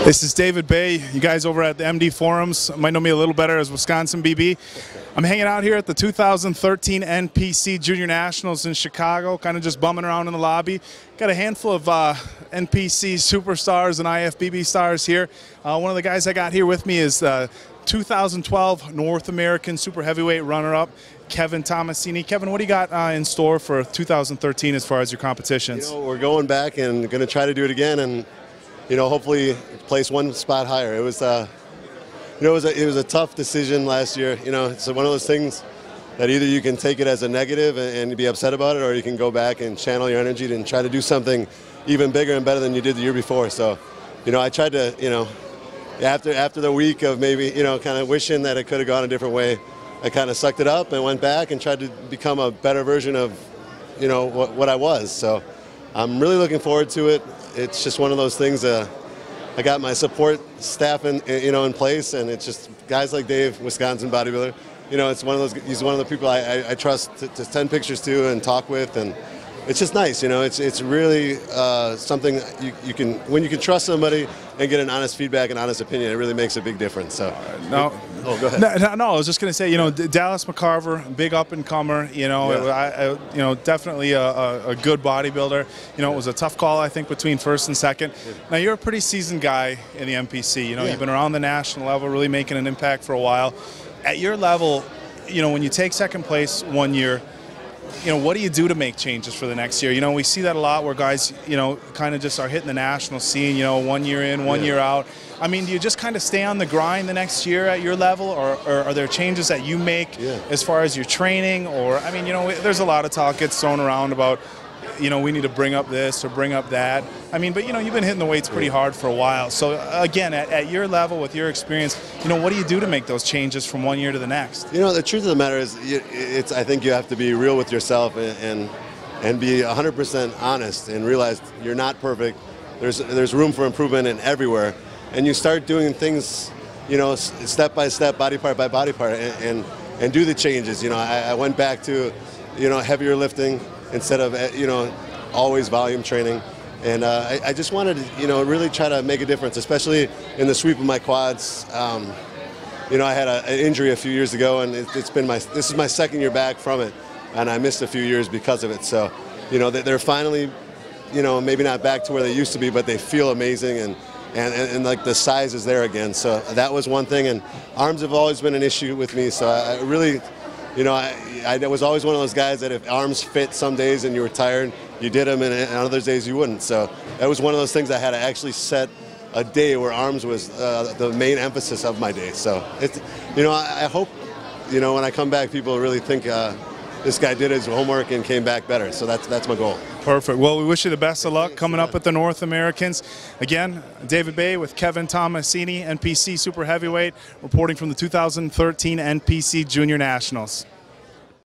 This is David Bay. You guys over at the MD Forums might know me a little better as Wisconsin BB. I'm hanging out here at the 2013 NPC Junior Nationals in Chicago, kind of just bumming around in the lobby. Got a handful of NPC superstars and IFBB stars here. One of the guys I got here with me is 2012 North American Super Heavyweight runner-up, Kevin Tomasini. Kevin, what do you got in store for 2013 as far as your competitions? We're going back and going to try to do it again, and hopefully place one spot higher. It was, it was a tough decision last year. It's one of those things that either you can take it as a negative and be upset about it, or you can go back and channel your energy and try to do something even bigger and better than you did the year before. So, I tried to, after the week of maybe, kind of wishing that it could have gone a different way, I kind of sucked it up and went back and tried to become a better version of, what I was. So I'm really looking forward to it. It's just one of those things. I got my support staff in place, and it's just guys like Dave, Wisconsin bodybuilder. It's one of those. He's one of the people I trust to send pictures to and talk with, and it's just nice. It's really something you can, when you can trust somebody and get an honest feedback and honest opinion, it really makes a big difference. So no. Oh, go ahead. No, I was just going to say, Dallas McCarver, big up-and-comer, definitely a good bodybuilder. It was a tough call, I think, between first and second. Now, you're a pretty seasoned guy in the NPC. You've been around the national level, really making an impact for a while. At your level, when you take second place one year, what do you do to make changes for the next year? We see that a lot where guys, kind of just are hitting the national scene, 1 year in, 1 year out. I mean, do you just kind of stay on the grind the next year at your level, or are there changes that you make as far as your training? Or, I mean, there's a lot of talk gets thrown around about, we need to bring up this or bring up that. I mean, but, you've been hitting the weights pretty hard for a while. So, again, at your level, with your experience, what do you do to make those changes from 1 year to the next? The truth of the matter is, I think you have to be real with yourself and be 100% honest and realize you're not perfect. There's room for improvement in everywhere. And you start doing things, step by step, body part by body part, and do the changes. I went back to, heavier lifting instead of, always volume training. And I just wanted to, really try to make a difference, especially in the sweep of my quads. I had an injury a few years ago, and this is my second year back from it, and I missed a few years because of it. So, they're finally, maybe not back to where they used to be, but they feel amazing, and like the size is there again. So that was one thing, and arms have always been an issue with me. So I really, I was always one of those guys that if arms fit some days and you were tired, you did them, and on other days you wouldn't. So that was one of those things I had to actually set a day where arms was the main emphasis of my day. So it's, I hope, when I come back, people really think this guy did his homework and came back better. So that's my goal. Perfect. Well, we wish you the best of luck coming up at the North Americans. Again, David Bay with Kevin Tomasini, NPC Super Heavyweight, reporting from the 2013 NPC Junior Nationals.